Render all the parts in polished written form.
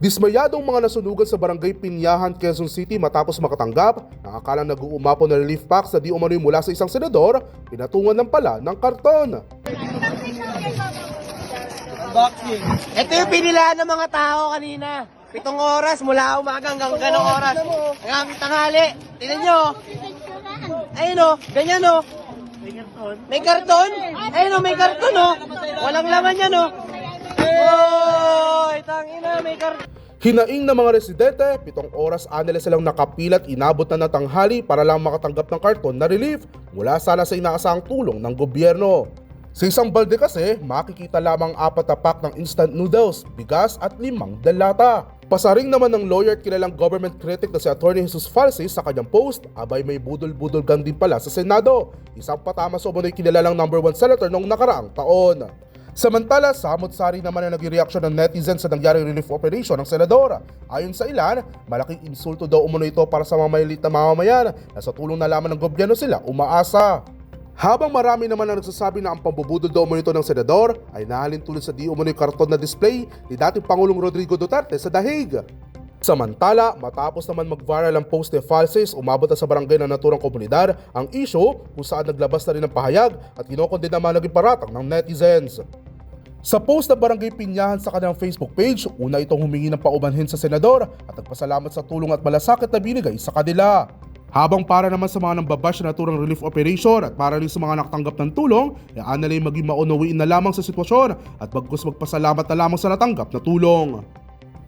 Dismayadong mga nasunugan sa barangay Pinyahan, Quezon City matapos makatanggap ng akalang nag-uumapaw na relief packs na di umano'y mula sa isang senador, pinatungan ng pala ng karton. Ito yung pinilaan ng mga tao kanina. 7 oras mula umaga hanggang ganong oras. Hanggang tanghali. Tingnan nyo. Ayun o, ganyan o. May karton? Ayun o, may karton o. Walang laman yan o. Oy, tangina, may karton. Hinaing ng mga residente, 7 oras anila silang nakapilat inabot na ng tanghali para lang makatanggap ng karton na relief mula sana sa inaasahang tulong ng gobyerno. Sa isang balde kasi, makikita lamang 4 na pack ng instant noodles, bigas at 5 dalata. Pasaring naman ng lawyer at kilalang government critic na si Atty. Jesus Falsis sa kanyang post, abay may budol-budol gang din pala sa Senado. Isang patama sa umano'y kilalang #1 senator noong nakaraang taon. Samantala, samot-sari naman ang naging reaksyon ng netizens sa nangyaring relief operation ng senador. Ayon sa ilan, malaking insulto daw umano ito para sa mga malilit na mamamayan na sa tulong na lamang ng gobyerno sila umaasa. Habang marami naman ang nagsasabi na ang pambubudol daw umano ito ng senador ay nahalin tulad sa di umano'y karton na display ni dating Pangulong Rodrigo Duterte sa Dahig. Samantala, matapos naman mag-viral ang post ni Falsis, umabot na sa barangay na naturang komunidad ang issue kung saan naglabas na rin ng pahayag at kinokondena naman naging paratang ng netizens. Sa post ng Barangay Pinyahan sa kanilang Facebook page, una itong humingi ng paumanhin sa senador at nagpasalamat sa tulong at malasakit na binigay sa kanila. Habang para naman sa mga nambabash na naturang relief operation at para rin sa mga nakatanggap ng tulong, yaan nila maging maunawiin na lamang sa sitwasyon at bagkus magpasalamat na lamang sa natanggap na tulong.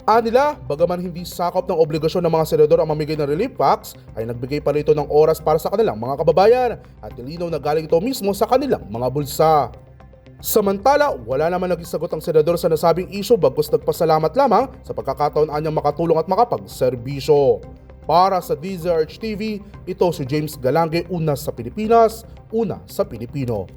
Anila, bagaman hindi sakop ng obligasyon ng mga senador ang mamigay ng relief packs, ay nagbigay pa rin ito ng oras para sa kanilang mga kababayan at nilinaw na galing ito mismo sa kanilang mga bulsa. Samantala, wala naman naging sagot ang senador sa nasabing issue bagkus nagpasalamat lamang sa pagkakataon anyang makatulong at makapagserbisyo. Para sa DZRH TV, ito si James Galange, una sa Pilipinas, una sa Pilipino.